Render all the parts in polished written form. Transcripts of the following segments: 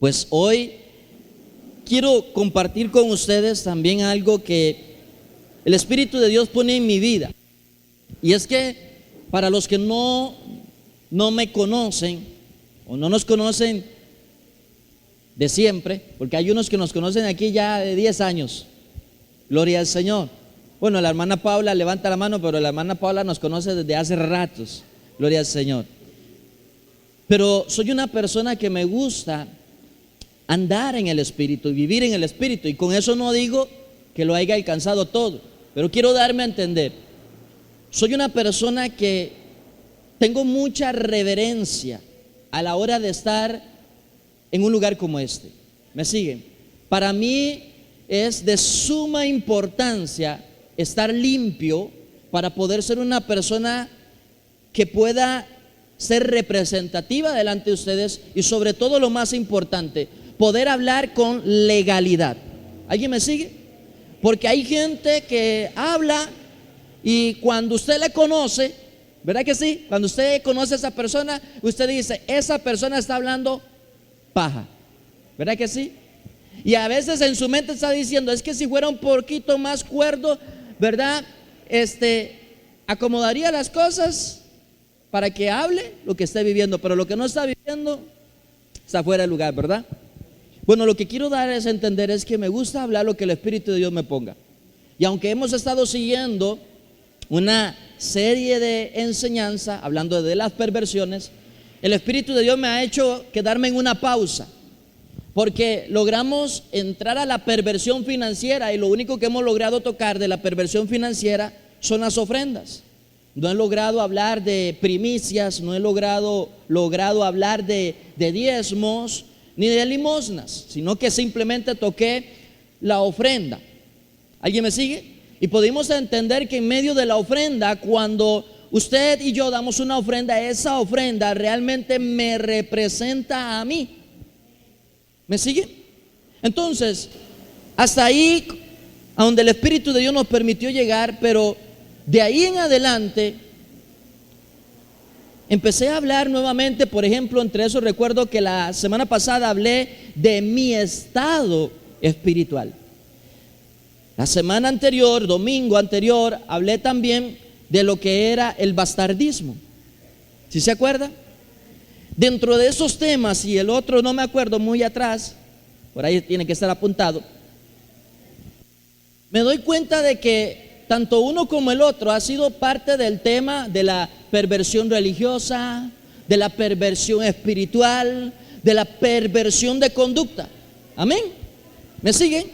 Pues hoy quiero compartir con ustedes también algo que el Espíritu de Dios pone en mi vida. Y es que para los que no me conocen o no nos conocen de siempre, porque hay unos que nos conocen aquí ya de 10 años, gloria al Señor. Bueno, la hermana Paula levanta la mano, pero la hermana Paula nos conoce desde hace ratos, gloria al Señor. Pero soy una persona que me gusta andar en el Espíritu y vivir en el Espíritu, y con eso no digo que lo haya alcanzado todo, pero quiero darme a entender. Soy una persona que tengo mucha reverencia a la hora de estar en un lugar como este. ¿Me siguen? Para mí es de suma importancia estar limpio para poder ser una persona que pueda ser representativa delante de ustedes, y sobre todo lo más importante, poder hablar con legalidad. ¿Alguien me sigue? Porque hay gente que habla y cuando usted le conoce, ¿verdad que sí? Cuando usted conoce a esa persona, usted dice, esa persona está hablando paja, ¿verdad que sí? Y a veces en su mente está diciendo, es que si fuera un poquito más cuerdo, ¿verdad? Acomodaría las cosas para que hable lo que esté viviendo, pero lo que no está viviendo está fuera de lugar, ¿verdad? Bueno, lo que quiero dar es entender es que me gusta hablar lo que el Espíritu de Dios me ponga. Y aunque hemos estado siguiendo una serie de enseñanza hablando de las perversiones, el Espíritu de Dios me ha hecho quedarme en una pausa, porque logramos entrar a la perversión financiera, y lo único que hemos logrado tocar de la perversión financiera son las ofrendas. No he logrado hablar de primicias, no he logrado hablar de diezmos ni de limosnas, sino que simplemente toqué la ofrenda. ¿Alguien me sigue? Y pudimos entender que en medio de la ofrenda, cuando usted y yo damos una ofrenda, esa ofrenda realmente me representa a mí. ¿Me sigue? Entonces, hasta ahí, a donde el Espíritu de Dios nos permitió llegar, pero de ahí en adelante empecé a hablar nuevamente. Por ejemplo, entre eso recuerdo que la semana pasada hablé de mi estado espiritual. La semana anterior, domingo anterior, hablé también de lo que era el bastardismo. ¿Sí se acuerda? Dentro de esos temas, y el otro no me acuerdo muy atrás, por ahí tiene que estar apuntado, me doy cuenta de que tanto uno como el otro ha sido parte del tema de la perversión religiosa, de la perversión espiritual, de la perversión de conducta. Amén. ¿Me siguen?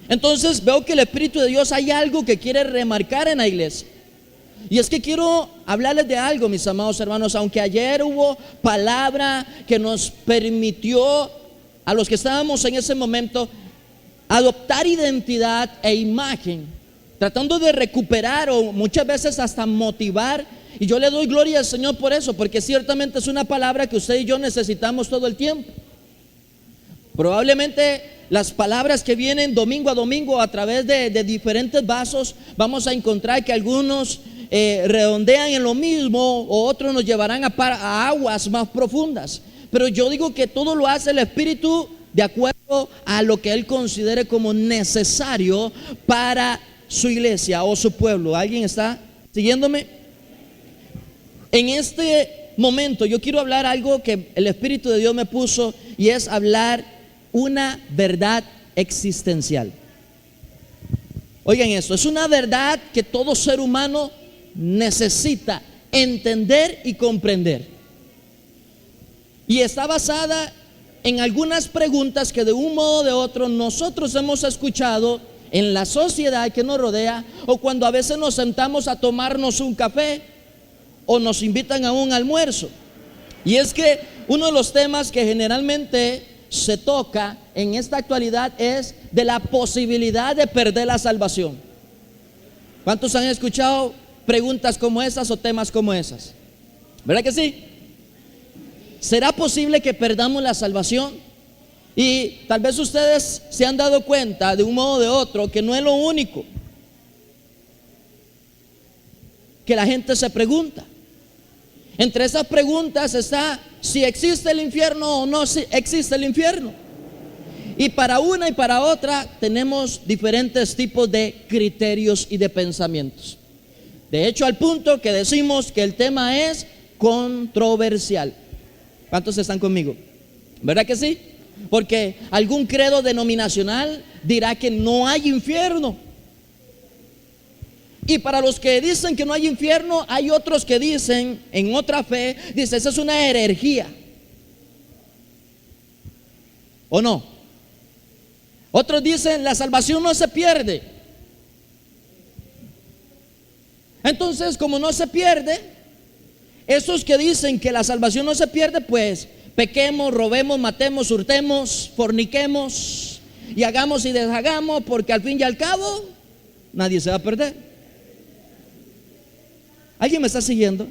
Entonces veo que el Espíritu de Dios hay algo que quiere remarcar en la iglesia. Y es que quiero hablarles de algo, mis amados hermanos. Aunque ayer hubo palabra que nos permitió a los que estábamos en ese momento adoptar identidad e imagen, tratando de recuperar o muchas veces hasta motivar. Y yo le doy gloria al Señor por eso, porque ciertamente es una palabra que usted y yo necesitamos todo el tiempo. Probablemente las palabras que vienen domingo a domingo a través de diferentes vasos, vamos a encontrar que algunos redondean en lo mismo, o otros nos llevarán a aguas más profundas. Pero yo digo que todo lo hace el Espíritu de acuerdo a lo que Él considere como necesario para su iglesia o su pueblo. ¿Alguien está siguiéndome? En este momento yo quiero hablar algo que el Espíritu de Dios me puso, y es hablar una verdad existencial. Oigan esto, es una verdad que todo ser humano necesita entender y comprender, y está basada en algunas preguntas que de un modo o de otro nosotros hemos escuchado en la sociedad que nos rodea, o cuando a veces nos sentamos a tomarnos un café o nos invitan a un almuerzo. Y es que uno de los temas que generalmente se toca en esta actualidad es de la posibilidad de perder la salvación. ¿Cuántos han escuchado preguntas como esas o temas como esas? ¿Verdad que sí? ¿Será posible que perdamos la salvación? Y tal vez ustedes se han dado cuenta de un modo o de otro que no es lo único que la gente se pregunta. Entre esas preguntas está si existe el infierno o no si existe el infierno. Y para una y para otra tenemos diferentes tipos de criterios y de pensamientos. De hecho, al punto que decimos que el tema es controversial. ¿Cuántos están conmigo? ¿Verdad que sí? Porque algún credo denominacional dirá que no hay infierno. Y para los que dicen que no hay infierno, hay otros que dicen, en otra fe, dice, esa es una herejía. ¿O no? Otros dicen, la salvación no se pierde. Entonces, como no se pierde, esos que dicen que la salvación no se pierde, pues pequemos, robemos, matemos, hurtemos, forniquemos y hagamos y deshagamos, porque al fin y al cabo nadie se va a perder. ¿Alguien me está siguiendo?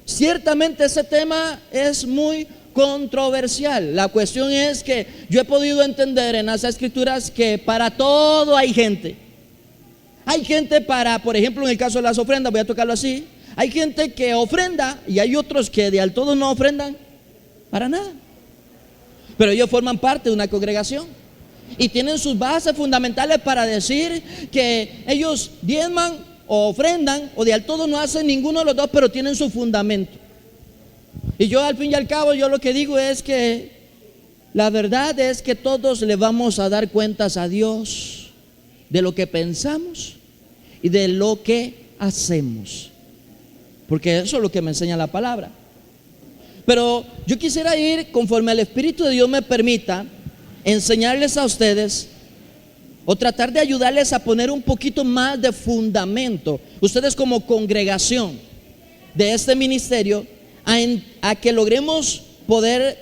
Ciertamente ese tema es muy controversial. La cuestión es que yo he podido entender en las escrituras que para todo hay gente. Hay gente para, por ejemplo, en el caso de las ofrendas, voy a tocarlo así. Hay gente que ofrenda y hay otros que de al todo no ofrendan para nada. Pero ellos forman parte de una congregación y tienen sus bases fundamentales para decir que ellos diezman o ofrendan o de al todo no hacen ninguno de los dos, pero tienen su fundamento. Y yo al fin y al cabo, yo lo que digo es que la verdad es que todos le vamos a dar cuentas a Dios de lo que pensamos y de lo que hacemos, porque eso es lo que me enseña la palabra. Pero yo quisiera ir conforme el Espíritu de Dios me permita enseñarles a ustedes o tratar de ayudarles a poner un poquito más de fundamento, ustedes como congregación de este ministerio, a que logremos poder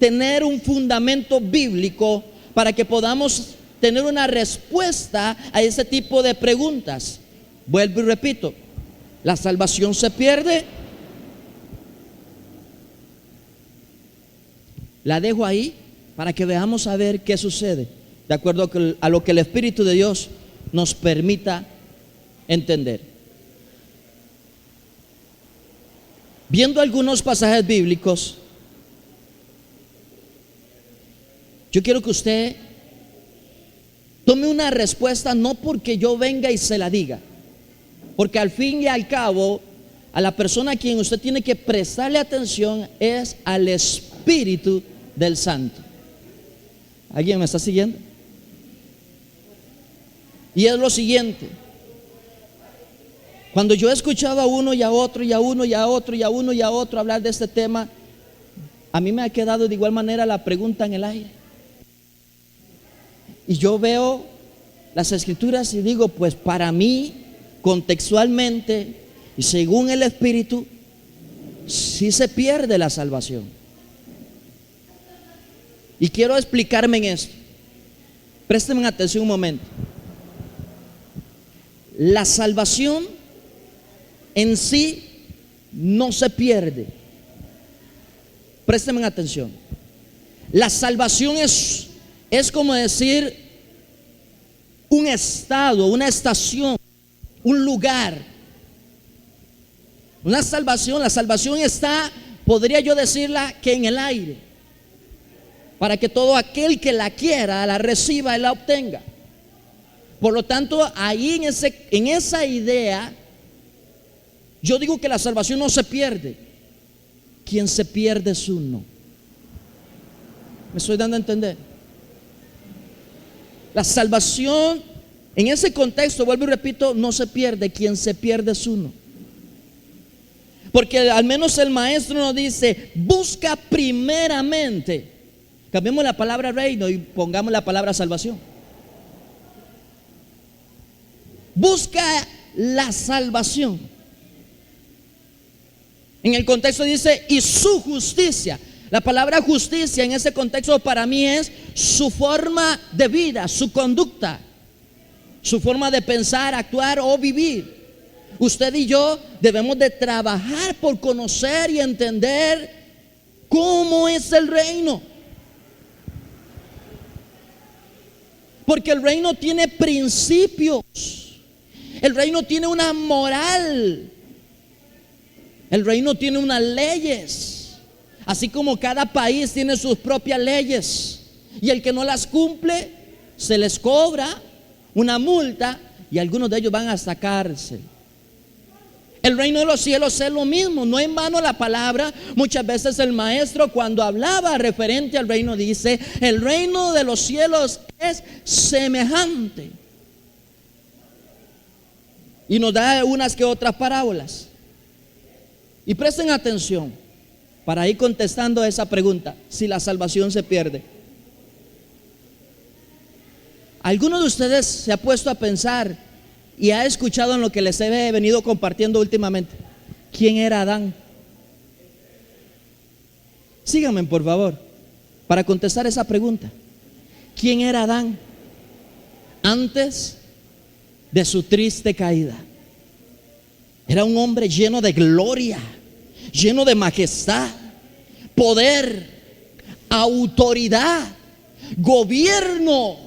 tener un fundamento bíblico para que podamos tener una respuesta a ese tipo de preguntas. Vuelvo y repito, ¿la salvación se pierde? La dejo ahí para que veamos a ver qué sucede, de acuerdo a lo que el Espíritu de Dios nos permita entender. Viendo algunos pasajes bíblicos, yo quiero que usted tome una respuesta, no porque yo venga y se la diga, porque al fin y al cabo, a la persona a quien usted tiene que prestarle atención es al Espíritu del Santo. ¿Alguien me está siguiendo? Y es lo siguiente: cuando yo he escuchado a uno y a otro y a uno y a otro y a uno y a otro hablar de este tema, a mí me ha quedado de igual manera la pregunta en el aire. Y yo veo las escrituras y digo, pues para mí, contextualmente y según el Espíritu, sí se pierde la salvación. Y quiero explicarme en esto. Préstenme atención un momento. La salvación en sí no se pierde. Préstenme atención. La salvación es como decir un estado, una estación, un lugar. Una salvación, la salvación está, podría yo decirla, que en el aire, para que todo aquel que la quiera, la reciba y la obtenga. Por lo tanto, ahí en esa idea, yo digo que la salvación no se pierde. Quien se pierde es uno. ¿Me estoy dando a entender? La salvación, en ese contexto, vuelvo y repito, no se pierde. Quien se pierde es uno. Porque al menos el maestro nos dice, busca primeramente. Cambiemos la palabra reino y pongamos la palabra salvación. Busca la salvación. En el contexto dice, y su justicia. La palabra justicia en ese contexto para mí es su forma de vida, su conducta, su forma de pensar, actuar o vivir. Usted y yo debemos de trabajar por conocer y entender cómo es el reino. Porque el reino tiene principios. El reino tiene una moral. El reino tiene unas leyes. Así como cada país tiene sus propias leyes y el que no las cumple se les cobra una multa y algunos de ellos van hasta cárcel. El reino de los cielos es lo mismo, no en vano la palabra. Muchas veces el maestro, cuando hablaba referente al reino, dice: el reino de los cielos es semejante. Y nos da unas que otras parábolas. Y presten atención para ir contestando a esa pregunta: si la salvación se pierde. ¿Alguno de ustedes se ha puesto a pensar y ha escuchado en lo que les he venido compartiendo últimamente? ¿Quién era Adán? Síganme por favor para contestar esa pregunta. ¿Quién era Adán antes de su triste caída? Era un hombre lleno de gloria, lleno de majestad, poder, autoridad, gobierno,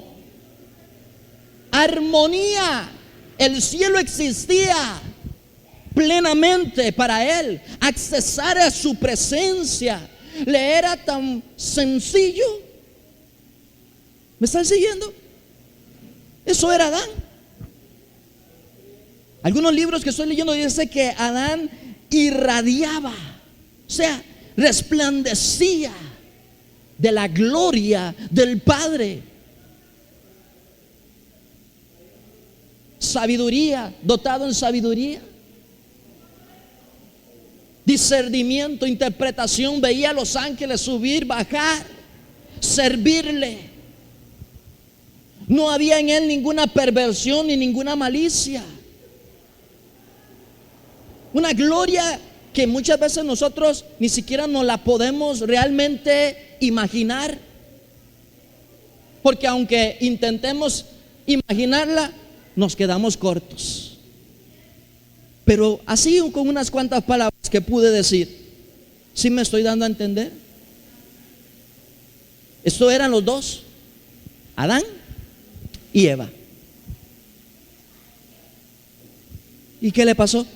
armonía. El cielo existía plenamente para él. Accesar a su presencia le era tan sencillo. ¿Me están siguiendo? Eso era Adán. Algunos libros que estoy leyendo dicen que Adán irradiaba, o sea, resplandecía de la gloria del Padre. Sabiduría, dotado en sabiduría, discernimiento, interpretación. Veía a los ángeles subir, bajar, servirle. No había en él ninguna perversión ni ninguna malicia. Una gloria que muchas veces nosotros ni siquiera nos la podemos realmente imaginar, porque aunque intentemos imaginarla, nos quedamos cortos. Pero así, con unas cuantas palabras que pude decir, ¿sí me estoy dando a entender? Estos eran los dos, Adán y Eva. ¿Y qué le pasó?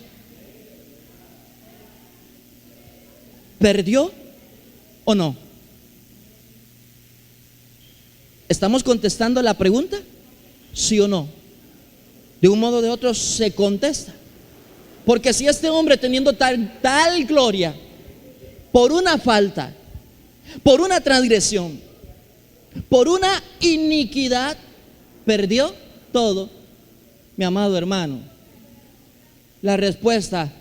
¿Perdió o no? ¿Estamos contestando la pregunta? ¿Sí o no? De un modo o de otro se contesta. Porque si este hombre, teniendo tal gloria, por una falta, por una transgresión, por una iniquidad, perdió todo, mi amado hermano, la respuesta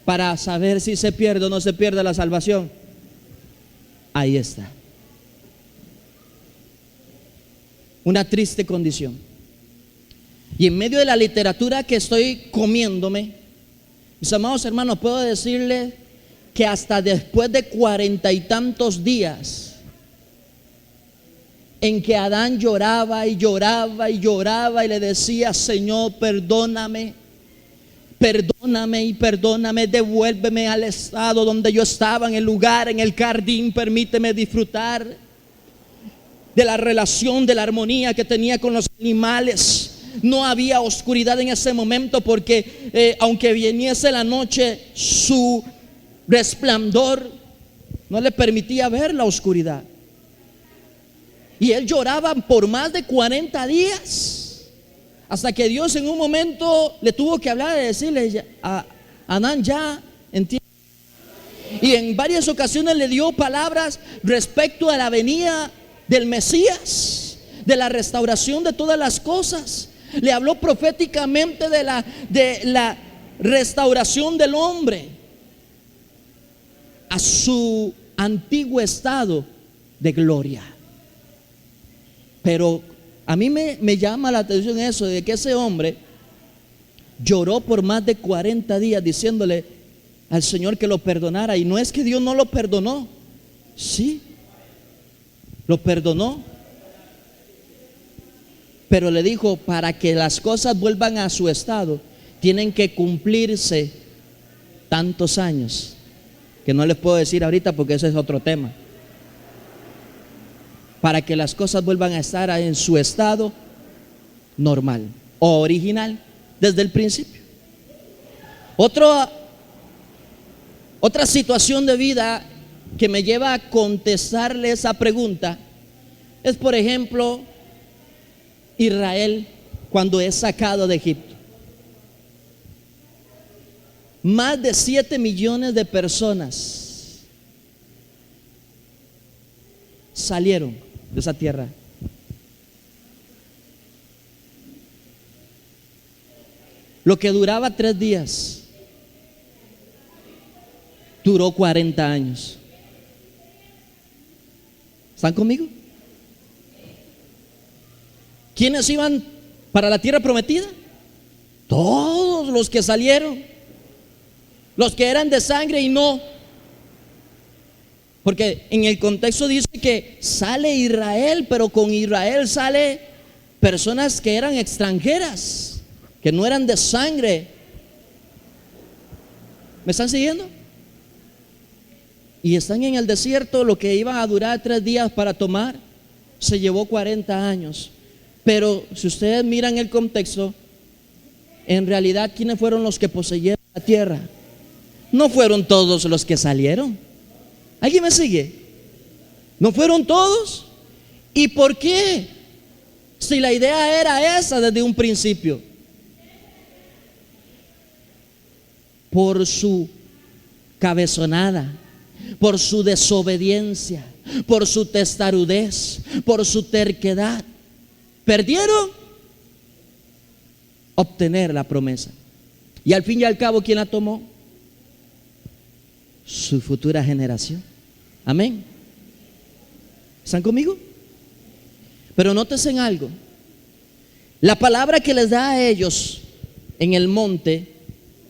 para saber si se pierde o no se pierde la salvación, ahí está. Una triste condición. Y en medio de la literatura que estoy comiéndome, mis amados hermanos, puedo decirles que hasta después de 40 y tantos días en que Adán lloraba y lloraba y lloraba y le decía: Señor, perdóname, perdóname y perdóname, devuélveme al estado donde yo estaba, en el lugar, en el jardín, permíteme disfrutar de la relación, de la armonía que tenía con los animales. No había oscuridad en ese momento, porque aunque viniese la noche, su resplandor no le permitía ver la oscuridad. Y él lloraba por más de 40 días, hasta que Dios en un momento le tuvo que hablar y decirle: a Adán, ya entiende. Y en varias ocasiones le dio palabras respecto a la venida del Mesías, de la restauración de todas las cosas. Le habló proféticamente de la restauración del hombre a su antiguo estado de gloria. Pero a mí me llama la atención eso de que ese hombre lloró por más de 40 días diciéndole al Señor que lo perdonara. Y no es que Dios no lo perdonó, sí, lo perdonó, pero le dijo: para que las cosas vuelvan a su estado, tienen que cumplirse tantos años, que no les puedo decir ahorita porque ese es otro tema. Para que las cosas vuelvan a estar en su estado normal o original desde el principio. Otra situación de vida que me lleva a contestarle esa pregunta es, por ejemplo, Israel cuando es sacado de Egipto. Más de 7 millones de personas salieron de esa tierra. Lo que duraba 3 días, duró 40 años. ¿Están conmigo? ¿Quiénes iban para la tierra prometida? Todos los que salieron, los que eran de sangre y no. Porque en el contexto dice que sale Israel, pero con Israel sale personas que eran extranjeras, que no eran de sangre. ¿Me están siguiendo? Y están en el desierto. Lo que iba a durar 3 días para tomar se llevó 40 años. Pero si ustedes miran el contexto, en realidad, ¿quiénes fueron los que poseyeron la tierra? No fueron todos los que salieron. ¿Alguien me sigue? ¿No fueron todos? ¿Y por qué? Si la idea era esa desde un principio. Por su cabezonada, por su desobediencia, por su testarudez, por su terquedad, perdieron obtener la promesa. Y al fin y al cabo, ¿quién la tomó? Su futura generación. Amén. ¿Están conmigo? Pero nótense en algo. La palabra que les da a ellos en el monte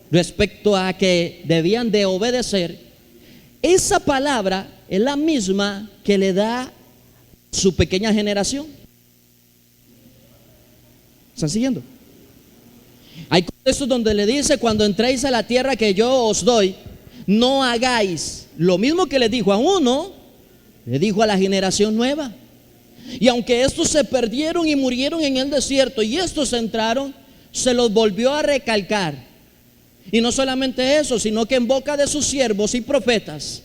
respecto a que debían de obedecer, esa palabra es la misma que le da su pequeña generación. ¿Están siguiendo? Hay contextos donde le dice: cuando entréis a la tierra que yo os doy, no hagáis lo mismo que le dijo a uno, le dijo a la generación nueva. Y aunque estos se perdieron y murieron en el desierto y estos entraron, se los volvió a recalcar. Y no solamente eso, sino que en boca de sus siervos y profetas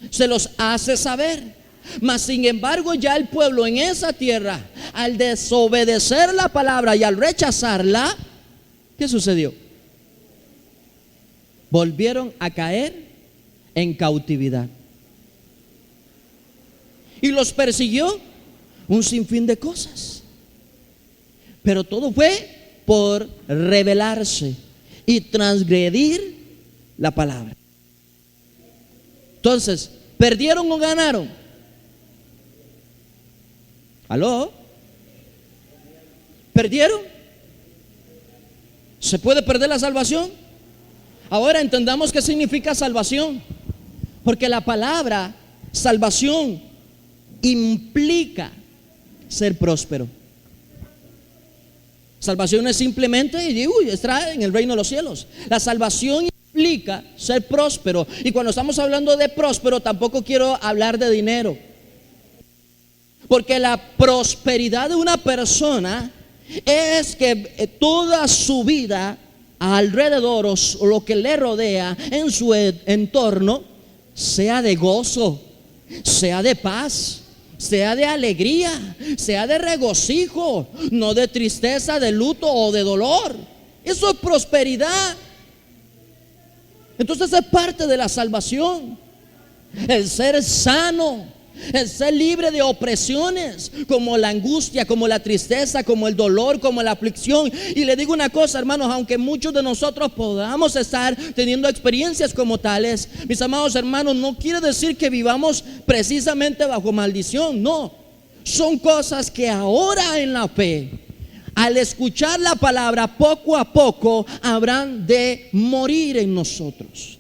se los hace saber. Mas sin embargo, ya el pueblo en esa tierra, al desobedecer la palabra y al rechazarla, ¿qué sucedió? Volvieron a caer en cautividad. Y los persiguió un sinfín de cosas. Pero todo fue por rebelarse y transgredir la palabra. Entonces, ¿perdieron o ganaron? ¿Aló? ¿Perdieron? ¿Se puede perder la salvación? Ahora entendamos qué significa salvación. Porque la palabra salvación implica ser próspero. Salvación no es simplemente estar en el reino de los cielos. La salvación implica ser próspero. Y cuando estamos hablando de próspero, tampoco quiero hablar de dinero. Porque la prosperidad de una persona es que toda su vida alrededor o lo que le rodea en su entorno sea de gozo, sea de paz, sea de alegría, sea de regocijo, no de tristeza, de luto o de dolor. Eso es prosperidad. Entonces es parte de la salvación, el ser sano, el ser libre de opresiones como la angustia, como la tristeza, como el dolor, como la aflicción. Y le digo una cosa, hermanos, aunque muchos de nosotros podamos estar teniendo experiencias como tales, mis amados hermanos, no quiere decir que vivamos precisamente bajo maldición. No, son cosas que ahora en la fe, al escuchar la palabra, poco a poco habrán de morir en nosotros.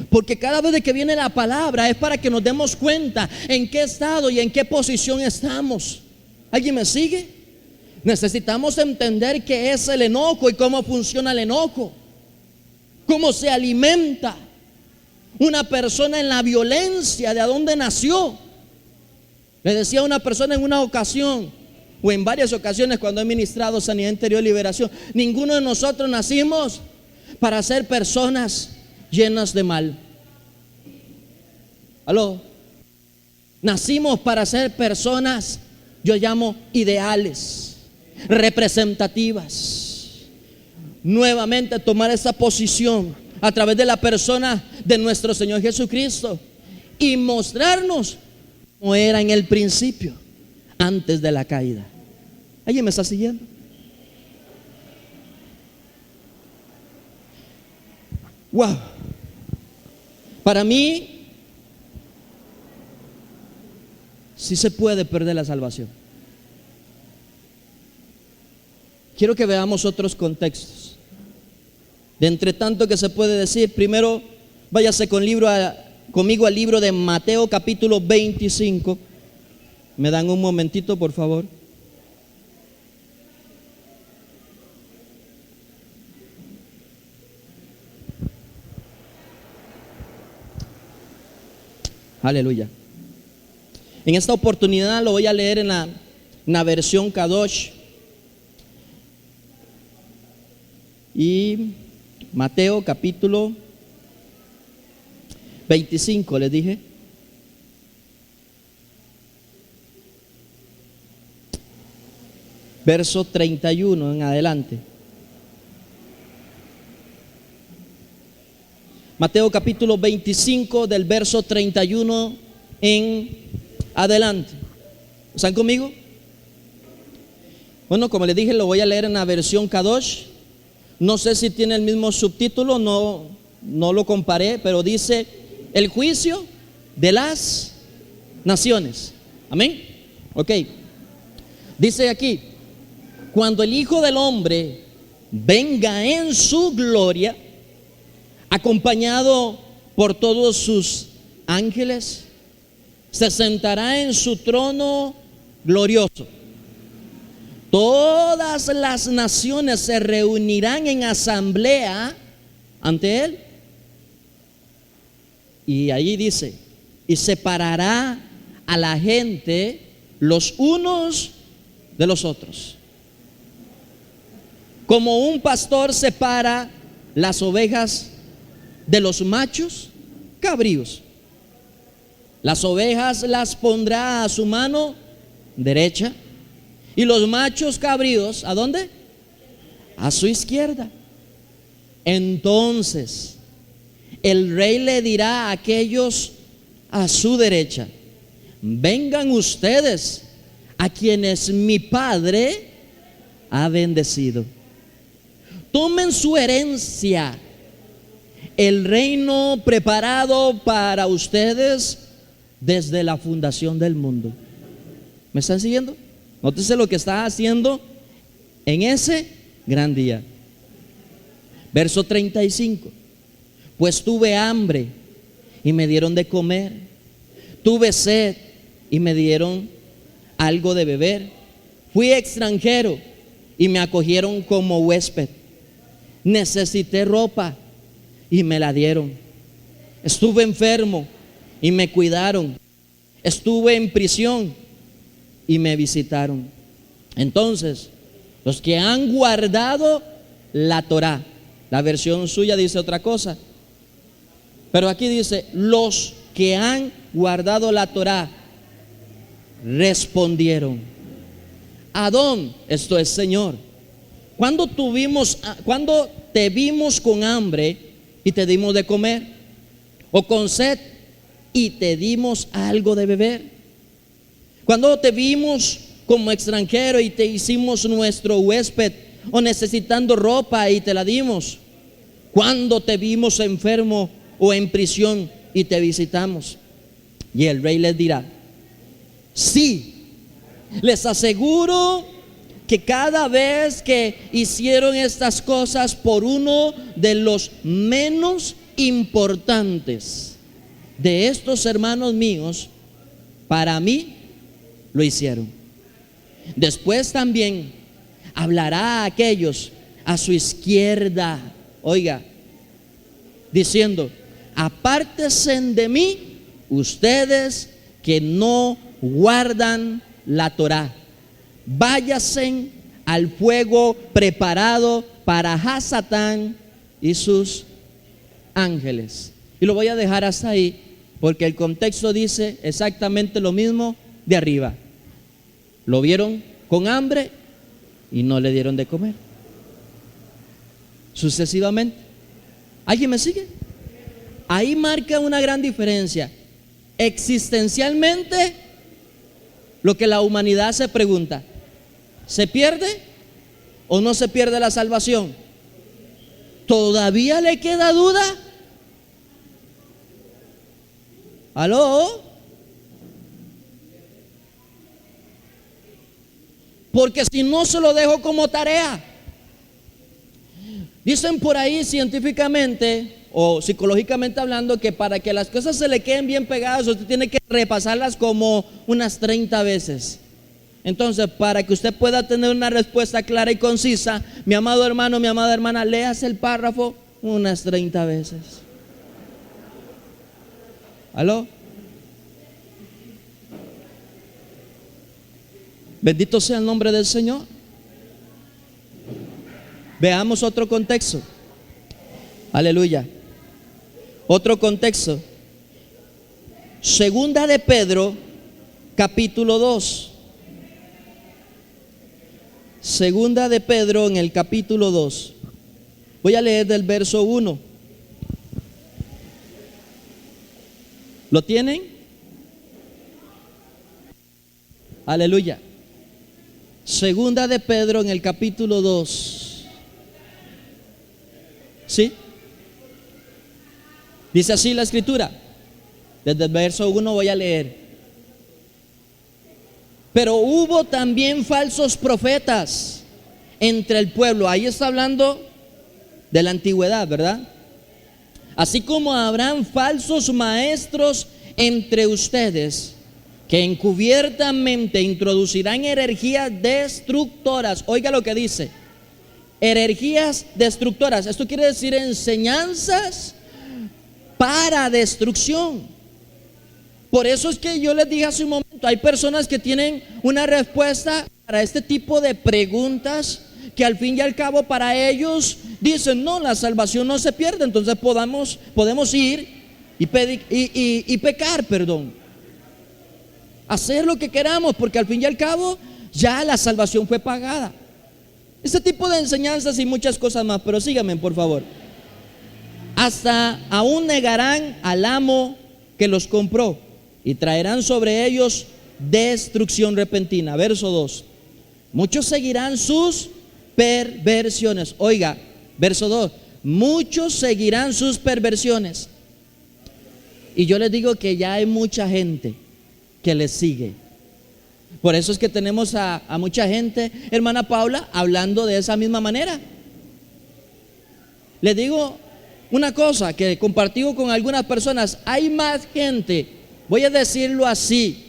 Porque cada vez que viene la palabra es para que nos demos cuenta en qué estado y en qué posición estamos. ¿Alguien me sigue? Necesitamos entender qué es el enojo y cómo funciona el enojo, cómo se alimenta una persona en la violencia, de dónde nació. Le decía a una persona en una ocasión, o en varias ocasiones cuando he ministrado sanidad interior y liberación: ninguno de nosotros nacimos para ser personas llenas de mal. Aló. Nacimos para ser personas, yo llamo ideales, representativas. Nuevamente tomar esa posición a través de la persona de nuestro Señor Jesucristo y mostrarnos como era en el principio, antes de la caída. ¿Alguien me está siguiendo? Wow. Para mí, sí se puede perder la salvación. Quiero que veamos otros contextos. De entre tanto que se puede decir, primero váyase conmigo al libro de Mateo capítulo 25. ¿Me dan un momentito, por favor? Aleluya. En esta oportunidad lo voy a leer en la versión Kadosh. Y Mateo capítulo 25, les dije. Verso 31 en adelante. Mateo capítulo 25 del verso 31 en adelante. ¿Están conmigo? Bueno, como les dije, lo voy a leer en la versión Kadosh. No sé si tiene el mismo subtítulo, no lo comparé, pero dice el juicio de las naciones. Amén. Ok. Dice aquí: cuando el Hijo del Hombre venga en su gloria, acompañado por todos sus ángeles, se sentará en su trono glorioso. Todas las naciones se reunirán en asamblea ante él. Y ahí dice: y separará a la gente los unos de los otros, como un pastor separa las ovejas de los machos cabríos. Las ovejas las pondrá a su mano derecha y los machos cabríos, ¿a dónde? A su izquierda. Entonces el rey le dirá a aquellos a su derecha: vengan ustedes a quienes mi Padre ha bendecido. Tomen su herencia, el reino preparado para ustedes desde la fundación del mundo. ¿Me están siguiendo? Nótese lo que está haciendo en ese gran día. Verso 35: pues tuve hambre y me dieron de comer, tuve sed y me dieron algo de beber, fui extranjero y me acogieron como huésped, necesité ropa y me la dieron, estuve enfermo y me cuidaron, estuve en prisión y me visitaron. Entonces los que han guardado la Torá, la versión suya dice otra cosa, pero aquí dice: los que han guardado la Torá respondieron: Adón, esto es Señor, ¿cuándo te vimos con hambre y te dimos de comer, o con sed y te dimos algo de beber? ¿Cuándo te vimos como extranjero y te hicimos nuestro huésped, o necesitando ropa y te la dimos? ¿Cuándo te vimos enfermo o en prisión y te visitamos? Y el rey les dirá: sí, les aseguro que cada vez que hicieron estas cosas por uno de los menos importantes de estos hermanos míos, para mí lo hicieron. Después también hablará a aquellos a su izquierda, oiga, diciendo: apártense de mí, ustedes que no guardan la Torá, váyanse al fuego preparado para Hasatán y sus ángeles. Y lo voy a dejar hasta ahí, porque el contexto dice exactamente lo mismo de arriba. Lo vieron con hambre y no le dieron de comer. Sucesivamente. ¿Alguien me sigue? Ahí marca una gran diferencia. Existencialmente, lo que la humanidad se pregunta: ¿se pierde o no se pierde la salvación? ¿Todavía le queda duda? ¿Aló? Porque si no, se lo dejo como tarea. Dicen por ahí científicamente o psicológicamente hablando que para que las cosas se le queden bien pegadas, usted tiene que repasarlas como unas 30 veces. Entonces, para que usted pueda tener una respuesta clara y concisa, mi amado hermano, mi amada hermana, léase el párrafo unas 30 veces. ¿Aló? Bendito sea el nombre del Señor. Veamos otro contexto. Aleluya. Otro contexto. Segunda de Pedro, capítulo 2. Segunda de Pedro en el capítulo 2. Voy a leer del verso 1. ¿Lo tienen? Aleluya. Segunda de Pedro en el capítulo 2. ¿Sí? Dice así la escritura. Desde el verso 1 voy a leer. Pero hubo también falsos profetas entre el pueblo. Ahí está hablando de la antigüedad, ¿verdad? Así como habrán falsos maestros entre ustedes, que encubiertamente introducirán herejías destructoras. Oiga lo que dice: herejías destructoras. Esto quiere decir enseñanzas para destrucción. Por eso es que yo les dije hace un momento, hay personas que tienen una respuesta para este tipo de preguntas, que al fin y al cabo para ellos dicen: no, la salvación no se pierde, entonces podemos ir y pecar, hacer lo que queramos, porque al fin y al cabo ya la salvación fue pagada. Este tipo de enseñanzas y muchas cosas más. Pero síganme, por favor. Hasta aún negarán al amo que los compró, y traerán sobre ellos destrucción repentina. Verso 2. Muchos seguirán sus perversiones. Oiga, verso 2. Muchos seguirán sus perversiones. Y yo les digo que ya hay mucha gente que les sigue. Por eso es que tenemos a mucha gente, hermana Paula, hablando de esa misma manera. Les digo una cosa que compartí con algunas personas: hay más gente, voy a decirlo así,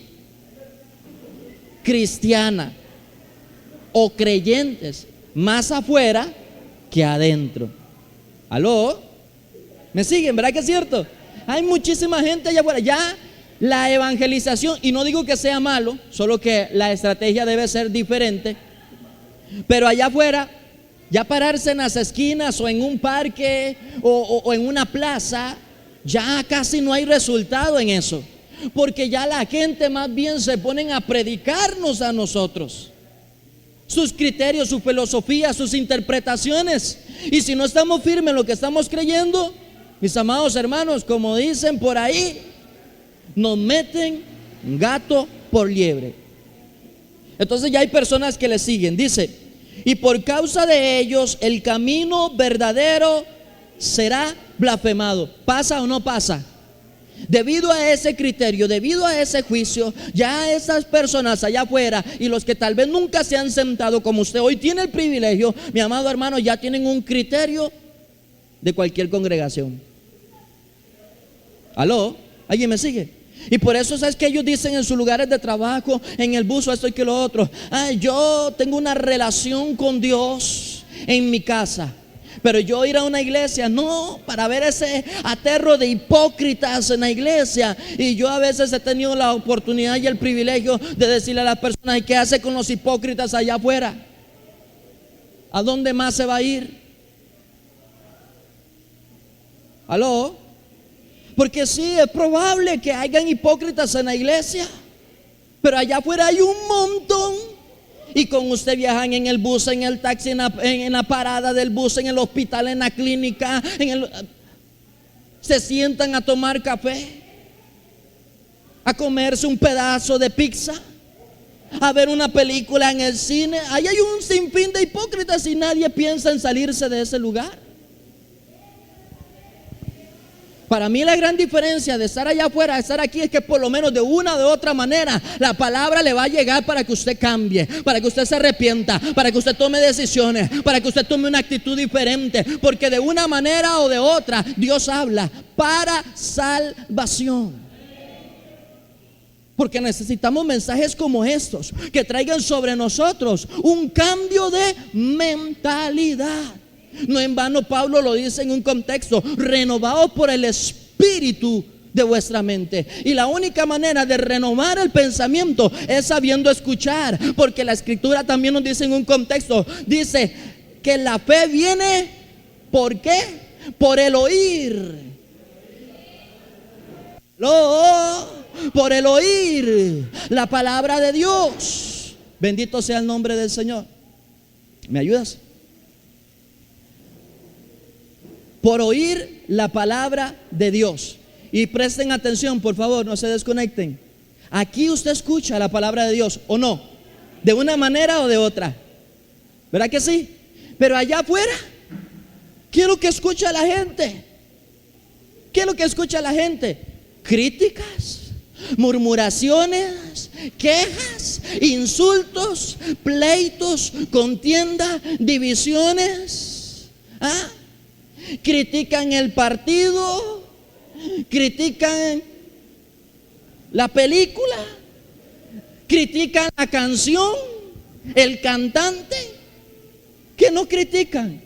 cristiana o creyentes más afuera que adentro. ¿Aló? ¿Me siguen? ¿Verdad que es cierto? Hay muchísima gente allá afuera. Ya la evangelización, y no digo que sea malo, solo que la estrategia debe ser diferente. Pero allá afuera, ya pararse en las esquinas o en un parque o en una plaza, ya casi no hay resultado en eso, porque ya la gente más bien se ponen a predicarnos a nosotros sus criterios, su filosofía, sus interpretaciones. Y si no estamos firmes en lo que estamos creyendo, mis amados hermanos, como dicen por ahí, nos meten gato por liebre. Entonces ya hay personas que le siguen. Dice: y por causa de ellos el camino verdadero será blasfemado. ¿Pasa o no pasa? Debido a ese criterio, debido a ese juicio, ya esas personas allá afuera, y los que tal vez nunca se han sentado como usted hoy tiene el privilegio, mi amado hermano, ya tienen un criterio de cualquier congregación. ¿Aló? ¿Alguien me sigue? Y por eso, ¿sabes que ellos dicen en sus lugares de trabajo, en el bus, esto y que lo otro? Yo tengo una relación con Dios en mi casa, pero yo ir a una iglesia, no, para ver ese aterro de hipócritas en la iglesia. Y yo a veces he tenido la oportunidad y el privilegio de decirle a las personas: ¿y qué hace con los hipócritas allá afuera? ¿A dónde más se va a ir? ¿Aló? Porque sí, es probable que hayan hipócritas en la iglesia, pero allá afuera hay un montón. Y con usted viajan en el bus, en el taxi, en la parada del bus, en el hospital, en la clínica, se sientan a tomar café, a comerse un pedazo de pizza, a ver una película en el cine. Ahí hay un sinfín de hipócritas y nadie piensa en salirse de ese lugar. Para mí la gran diferencia de estar allá afuera a estar aquí es que por lo menos de una o de otra manera la palabra le va a llegar para que usted cambie, para que usted se arrepienta, para que usted tome decisiones, para que usted tome una actitud diferente, porque de una manera o de otra Dios habla para salvación. Porque necesitamos mensajes como estos que traigan sobre nosotros un cambio de mentalidad. No en vano Pablo lo dice en un contexto: renovados por el espíritu de vuestra mente. Y la única manera de renovar el pensamiento es sabiendo escuchar, porque la escritura también nos dice en un contexto, dice que la fe viene, ¿por qué? Por el oír. Por el oír la palabra de Dios. Bendito sea el nombre del Señor. ¿Me ayudas? Por oír la palabra de Dios. Y presten atención, por favor, no se desconecten. Aquí usted escucha la palabra de Dios, ¿o no? De una manera o de otra. ¿Verdad que sí? Pero allá afuera, ¿qué es lo que escucha la gente? ¿Qué es lo que escucha la gente? Críticas, murmuraciones, quejas, insultos, pleitos, contienda, divisiones. Critican el partido, critican la película, critican la canción, el cantante. ¿Qué no critican?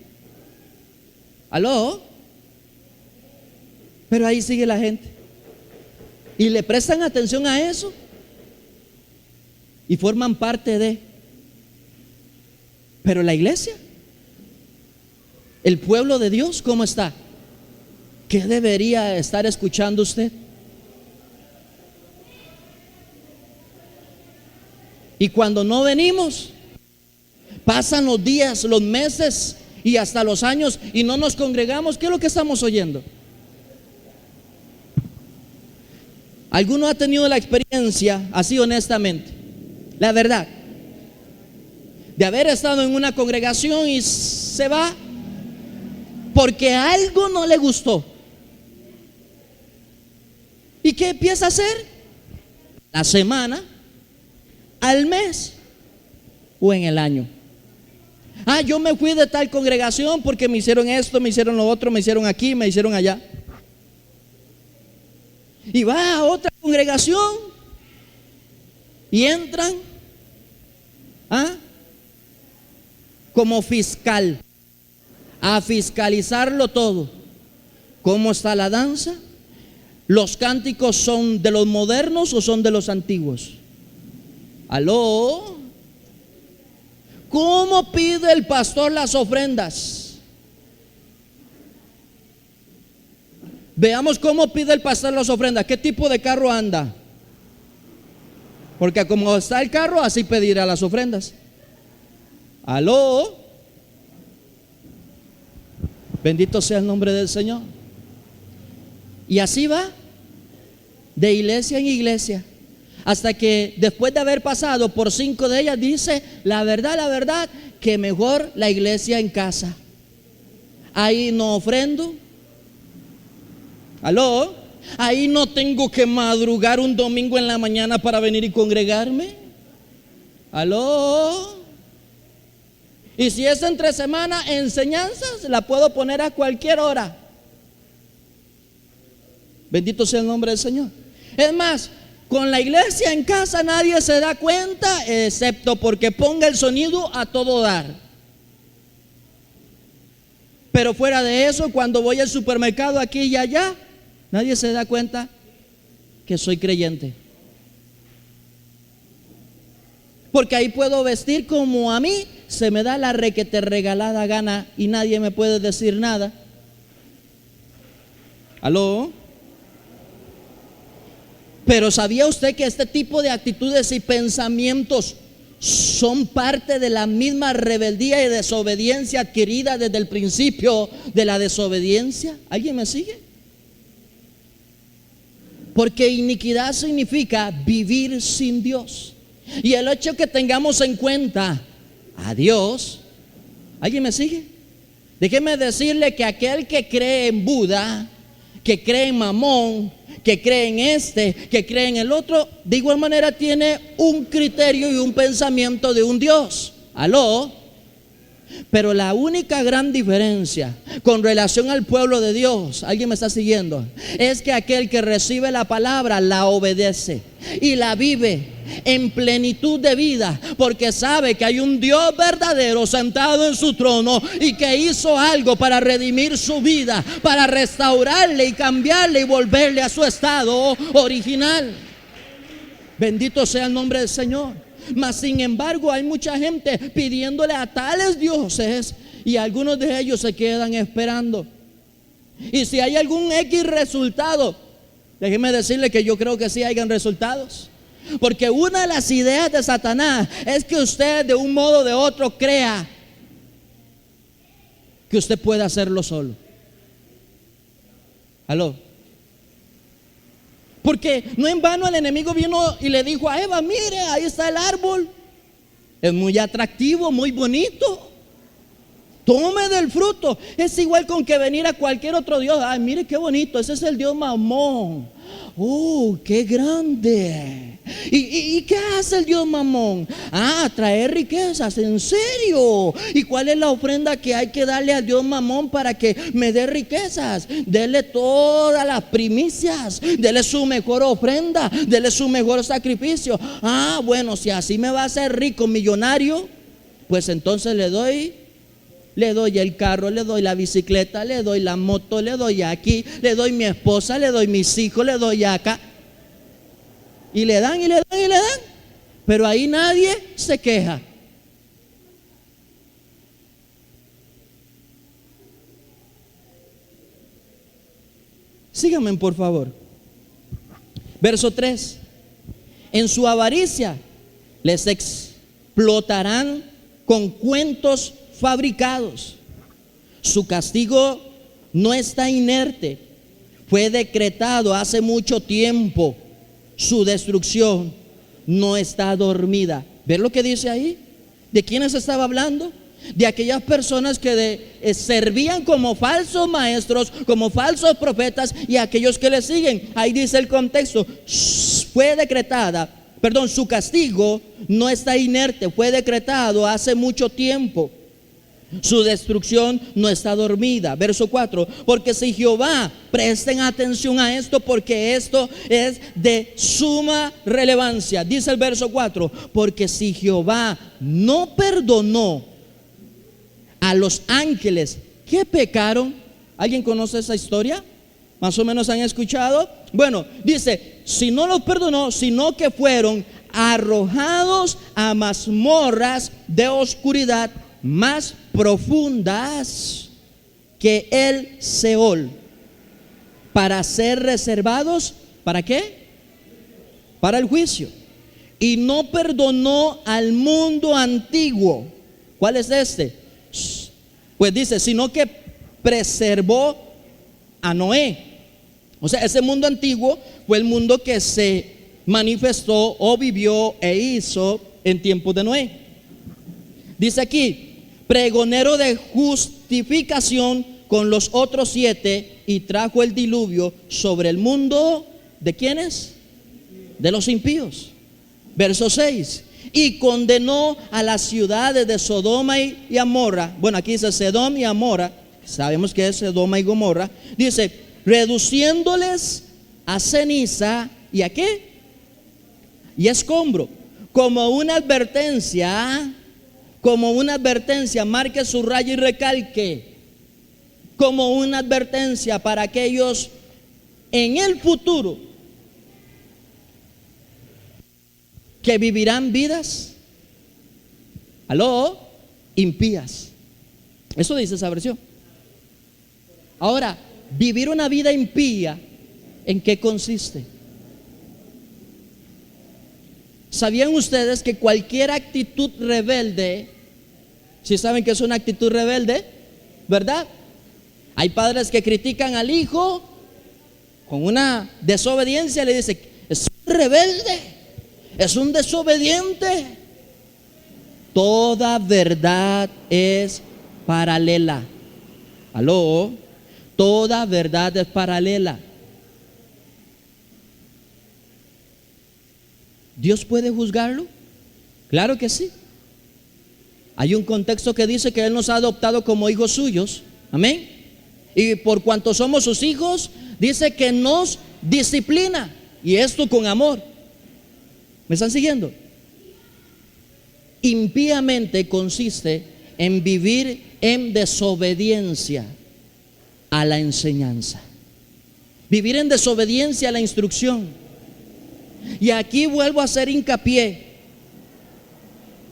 ¿Aló? Pero ahí sigue la gente y le prestan atención a eso y forman parte de. Pero la iglesia, el pueblo de Dios, ¿cómo está? ¿Qué debería estar escuchando usted? Y cuando no venimos, pasan los días, los meses y hasta los años y no nos congregamos. ¿Qué es lo que estamos oyendo? ¿Alguno ha tenido la experiencia, así honestamente, la verdad, de haber estado en una congregación y se va porque algo no le gustó? ¿Y qué empieza a hacer? La semana, al mes o en el año. Yo me fui de tal congregación porque me hicieron esto, me hicieron lo otro, me hicieron aquí, me hicieron allá. Y va a otra congregación y entran como fiscal a fiscalizarlo todo. ¿Cómo está la danza? ¿Los cánticos son de los modernos o son de los antiguos? ¿Aló? ¿Cómo pide el pastor las ofrendas? Veamos cómo pide el pastor las ofrendas. ¿Qué tipo de carro anda? Porque como está el carro, así pedirá las ofrendas. ¿Aló? Bendito sea el nombre del Señor. Y así va, de iglesia en iglesia, hasta que después de haber pasado por 5 de ellas, dice: la verdad, que mejor la iglesia en casa. Ahí no ofrendo. ¿Aló? Ahí no tengo que madrugar un domingo en la mañana para venir y congregarme. ¿Aló? Y si es entre semana, enseñanzas la puedo poner a cualquier hora. Bendito sea el nombre del Señor. Es más, con la iglesia en casa nadie se da cuenta, excepto porque ponga el sonido a todo dar. Pero fuera de eso, cuando voy al supermercado aquí y allá, nadie se da cuenta que soy creyente. Porque ahí puedo vestir como a mí se me da la requete regalada gana y nadie me puede decir nada. ¿Aló? Pero ¿sabía usted que este tipo de actitudes y pensamientos son parte de la misma rebeldía y desobediencia adquirida desde el principio de la desobediencia? ¿Alguien me sigue? Porque iniquidad significa vivir sin Dios. Y el hecho que tengamos en cuenta a Dios, ¿alguien me sigue? Déjeme decirle que aquel que cree en Buda, que cree en Mamón, que cree en este, que cree en el otro, de igual manera tiene un criterio y un pensamiento de un Dios. ¿Aló? Pero la única gran diferencia con relación al pueblo de Dios, ¿alguien me está siguiendo? Es que aquel que recibe la palabra la obedece y la vive en plenitud de vida, porque sabe que hay un Dios verdadero sentado en su trono y que hizo algo para redimir su vida, para restaurarle y cambiarle y volverle a su estado original. Bendito sea el nombre del Señor. Mas sin embargo hay mucha gente pidiéndole a tales dioses y algunos de ellos se quedan esperando. Y si hay algún X resultado, déjeme decirle que yo creo que sí hayan resultados. Porque una de las ideas de Satanás es que usted de un modo o de otro crea que usted puede hacerlo solo. ¿Aló? Porque no en vano el enemigo vino y le dijo a Eva: mire, ahí está el árbol, es muy atractivo, muy bonito, tome del fruto. Es igual con que venir a cualquier otro dios. Ay, mire qué bonito, ese es el dios Mamón. Qué grande. ¿Y qué hace el dios Mamón? Traer riquezas. ¿En serio? ¿Y cuál es la ofrenda que hay que darle al dios Mamón para que me dé riquezas? Dele todas las primicias, dele su mejor ofrenda, dele su mejor sacrificio. Bueno, si así me va a hacer rico, millonario, pues entonces le doy el carro, le doy la bicicleta, le doy la moto, le doy aquí, le doy mi esposa, le doy mis hijos, le doy acá. Y le dan, y le dan, y le dan. Pero ahí nadie se queja. Síganme por favor. Verso 3. En su avaricia les explotarán con cuentos fabricados. Su castigo no está inerte, fue decretado hace mucho tiempo. Su destrucción no está dormida. ¿Ven lo que dice ahí? ¿De quiénes estaba hablando? De aquellas personas que servían como falsos maestros, como falsos profetas, y aquellos que le siguen. Ahí dice el contexto: fue decretada, su castigo no está inerte, fue decretado hace mucho tiempo. Su destrucción no está dormida. Verso 4. Porque si Jehová, presten atención a esto, porque esto es de suma relevancia. Dice el verso 4: porque si Jehová no perdonó a los ángeles que pecaron. ¿Alguien conoce esa historia? ¿Más o menos han escuchado? Bueno, dice, si no los perdonó, sino que fueron arrojados a mazmorras de oscuridad más profundas que el Seol, para ser reservados, ¿para qué? Para el juicio. Y no perdonó al mundo antiguo. ¿Cuál es este? Pues dice, sino que preservó a Noé. O sea, ese mundo antiguo fue el mundo que se manifestó o vivió e hizo en tiempos de Noé. Dice aquí, pregonero de justificación con los otros 7, y trajo el diluvio sobre el mundo. ¿De quiénes? De los impíos. Verso 6. Y condenó a las ciudades de Sodoma y Gomorra. Bueno, aquí dice Sodom y Gomorra. Sabemos que es Sodoma y Gomorra. Dice, reduciéndoles a ceniza. ¿Y a qué? Y escombro. Como una advertencia. Marque, subraye y recalque. Como una advertencia para aquellos en el futuro que vivirán vidas, impías. Eso dice esa versión. Ahora, vivir una vida impía, ¿en qué consiste? ¿Sabían ustedes que cualquier actitud rebelde, si saben que es una actitud rebelde, verdad? Hay padres que critican al hijo con una desobediencia, le dicen, es un rebelde, es un desobediente. Toda verdad es paralela. ¿Aló? Toda verdad es paralela. ¿Dios puede juzgarlo? Claro que sí. Hay un contexto que dice que Él nos ha adoptado como hijos suyos. Amén. Y por cuanto somos sus hijos, dice que nos disciplina. Y esto con amor. ¿Me están siguiendo? Impíamente consiste en vivir en desobediencia a la enseñanza. Vivir en desobediencia a la instrucción. Y aquí vuelvo a hacer hincapié.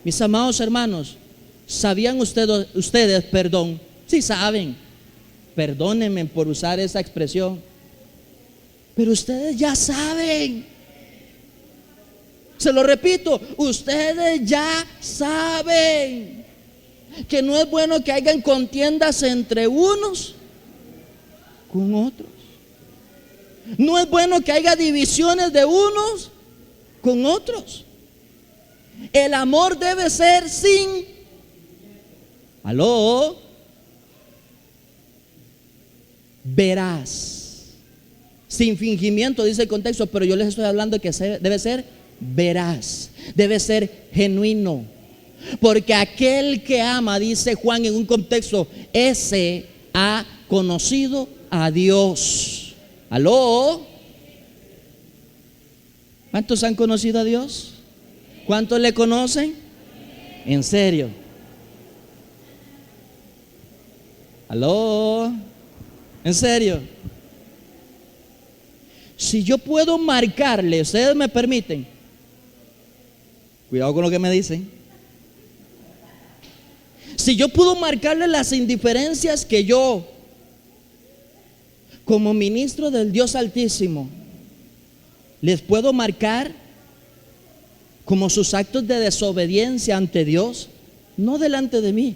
Mis amados hermanos, ¿sabían ustedes, perdón? Sí saben, perdónenme por usar esa expresión, pero ustedes ya saben. Se lo repito, ustedes ya saben que no es bueno que hayan contiendas entre unos con otros. No es bueno que haya divisiones de unos con otros. El amor debe ser sin, aló, veraz, sin fingimiento, dice el contexto, pero yo les estoy hablando que debe ser veraz, debe ser genuino, porque aquel que ama, dice Juan en un contexto, ese ha conocido a Dios. ¿Aló? ¿Cuántos han conocido a Dios? ¿Cuántos le conocen? ¿En serio? ¿Aló? ¿En serio? Si yo puedo marcarle, ustedes me permiten, cuidado con lo que me dicen, si yo puedo marcarle las indiferencias que yo, como ministro del Dios Altísimo, les puedo marcar como sus actos de desobediencia ante Dios, no delante de mí,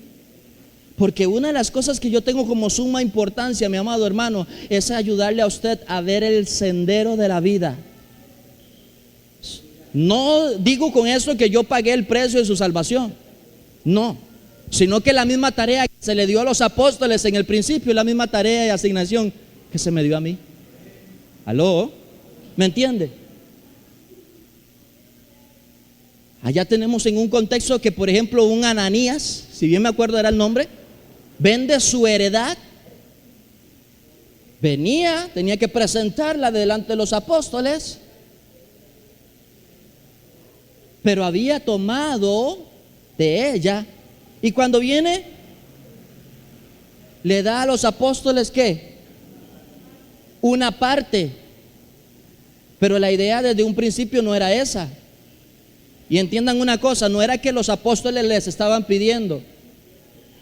porque una de las cosas que yo tengo como suma importancia, mi amado hermano, es ayudarle a usted a ver el sendero de la vida. No digo con eso que yo pagué el precio de su salvación, no, sino que la misma tarea que se le dio a los apóstoles en el principio, la misma tarea y asignación que se me dio a mí. ¿Aló? ¿Me entiende? Allá tenemos en un contexto que, por ejemplo, un Ananías, si bien me acuerdo era el nombre, vende su heredad. Tenía que presentarla delante de los apóstoles, pero había tomado de ella, y cuando viene le da a los apóstoles ¿qué? Una parte, pero la idea desde un principio no era esa. Y entiendan una cosa, no era que los apóstoles les estaban pidiendo,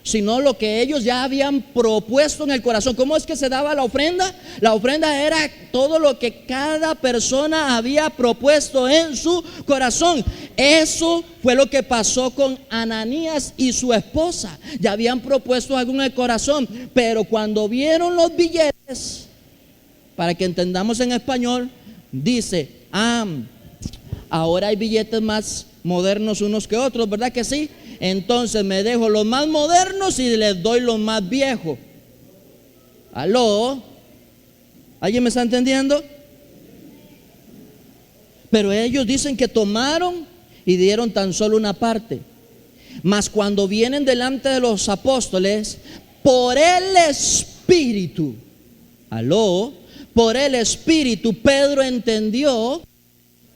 sino lo que ellos ya habían propuesto en el corazón. ¿Cómo es que se daba la ofrenda? La ofrenda era todo lo que cada persona había propuesto en su corazón. Eso fue lo que pasó con Ananías y su esposa. Ya habían propuesto algo en el corazón, pero cuando vieron los billetes, para que entendamos en español, dice, ahora hay billetes más modernos unos que otros, ¿verdad que sí? Entonces me dejo los más modernos y les doy los más viejos. ¿Aló? ¿Alguien me está entendiendo? Pero ellos dicen que tomaron y dieron tan solo una parte. Mas cuando vienen delante de los apóstoles, por el Espíritu, ¿aló? Por el Espíritu, Pedro entendió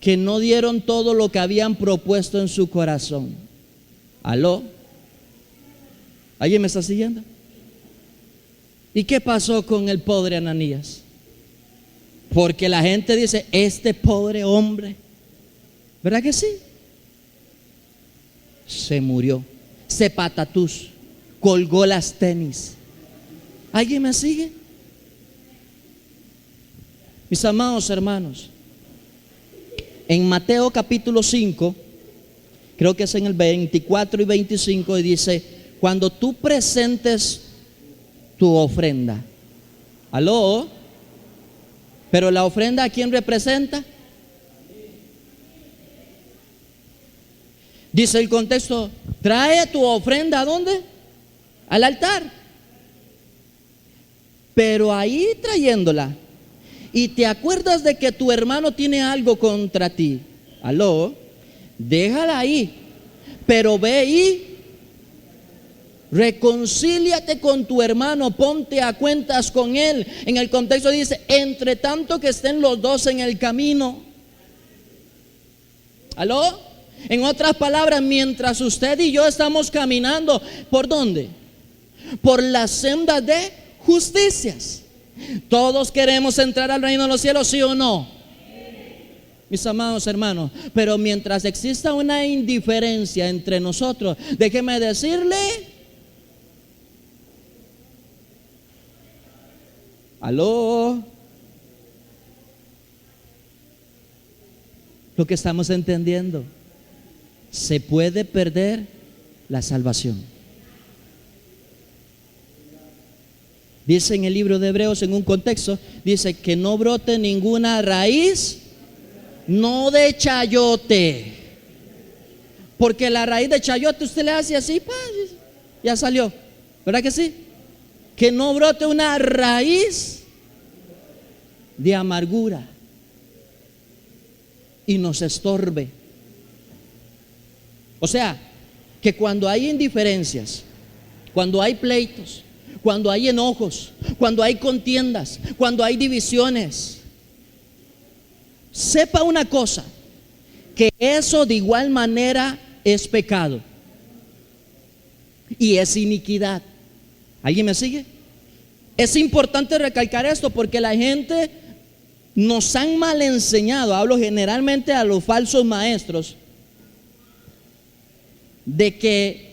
que no dieron todo lo que habían propuesto en su corazón. ¿Aló? ¿Alguien me está siguiendo? ¿Y qué pasó con el pobre Ananías? Porque la gente dice, este pobre hombre, ¿verdad que sí? Se murió, se patatús, colgó las tenis. ¿Alguien me sigue? Mis amados hermanos, En Mateo capítulo 5, creo que es en el 24 y 25, y dice: cuando tú presentes tu ofrenda. ¿Aló? Pero la ofrenda, ¿a quién representa? Dice el contexto: trae tu ofrenda, ¿a dónde? Al altar. Pero ahí trayéndola, y te acuerdas de que tu hermano tiene algo contra ti. ¿Aló? Déjala ahí, pero ve y reconcíliate con tu hermano, ponte a cuentas con él. En el contexto dice: entre tanto que estén los dos en el camino. ¿Aló? En otras palabras, mientras usted y yo estamos caminando, ¿por dónde? Por la senda de justicias. Todos queremos entrar al reino de los cielos, ¿sí o no? Mis amados hermanos, pero mientras exista una indiferencia entre nosotros, déjeme decirle: ¿aló? Lo que estamos entendiendo, se puede perder la salvación. Dice en el libro de Hebreos, en un contexto, dice que no brote ninguna raíz, no de chayote, porque la raíz de chayote usted le hace así, ya salió, ¿verdad que sí? Que no brote una raíz de amargura y nos estorbe. O sea, que cuando hay indiferencias, cuando hay pleitos, cuando hay enojos, cuando hay contiendas, cuando hay divisiones, sepa una cosa, que eso de igual manera es pecado y es iniquidad. ¿Alguien me sigue? Es importante recalcar esto porque la gente nos han mal enseñado, hablo generalmente a los falsos maestros, de que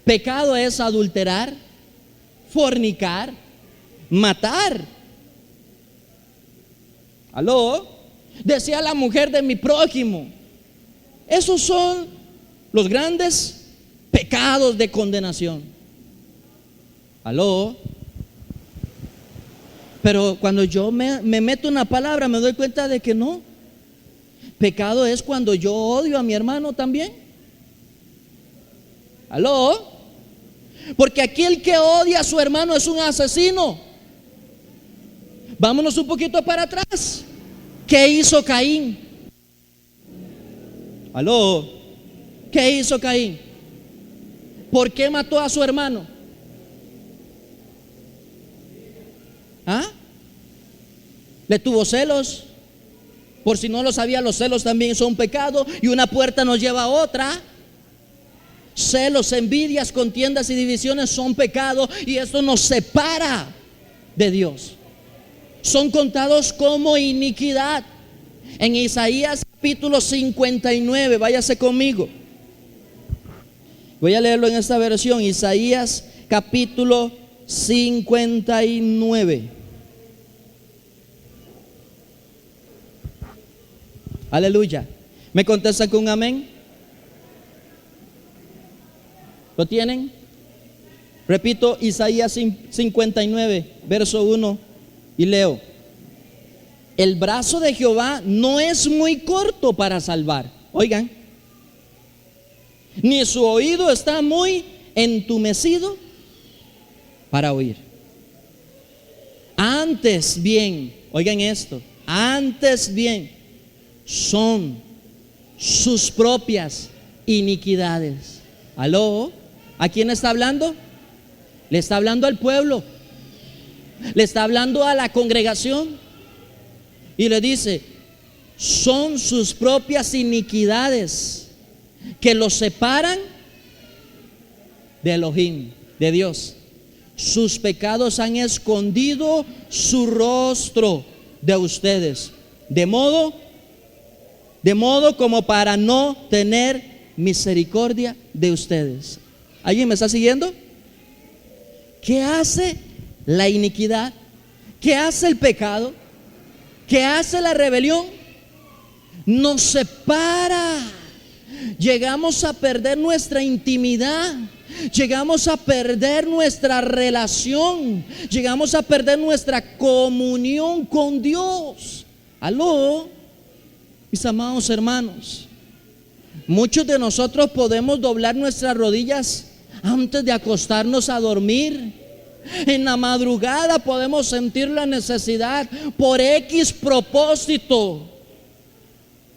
pecado es adulterar, fornicar, matar. ¿Aló? Decía la mujer de mi prójimo. Esos son los grandes pecados de condenación. ¿Aló? Pero cuando yo me meto en la palabra, me doy cuenta de que no. Pecado es cuando yo odio a mi hermano también. ¿Aló? Porque aquel que odia a su hermano es un asesino. Vámonos un poquito para atrás. ¿Qué hizo Caín? ¿Aló? ¿Qué hizo Caín? ¿Por qué mató a su hermano? ¿Ah? ¿Le tuvo celos? Por si no lo sabía, los celos también son pecado, y una puerta nos lleva a otra. Celos, envidias, contiendas y divisiones son pecado, y esto nos separa de Dios. Son contados como iniquidad. En Isaías capítulo 59, váyase conmigo. Voy a leerlo en esta versión, Isaías capítulo 59. Aleluya. ¿Me contestan con un amén? ¿Lo tienen? Repito, Isaías 59, verso 1, y leo: el brazo de Jehová no es muy corto para salvar. Oigan. Ni su oído está muy entumecido para oír. Antes bien, oigan esto, antes bien son sus propias iniquidades. ¿Aló? ¿A quién está hablando? Le está hablando al pueblo, le está hablando a la congregación, y le dice: son sus propias iniquidades que los separan de Elohim, de Dios. Sus pecados han escondido su rostro de ustedes, de modo como para no tener misericordia de ustedes. ¿Alguien me está siguiendo? ¿Qué hace la iniquidad? ¿Qué hace el pecado? ¿Qué hace la rebelión? nos separa. Llegamos a perder nuestra intimidad, llegamos a perder nuestra relación, llegamos a perder nuestra comunión con Dios. Aló, mis amados hermanos, muchos de nosotros podemos doblar nuestras rodillas antes de acostarnos a dormir. En la madrugada podemos sentir la necesidad por X propósito.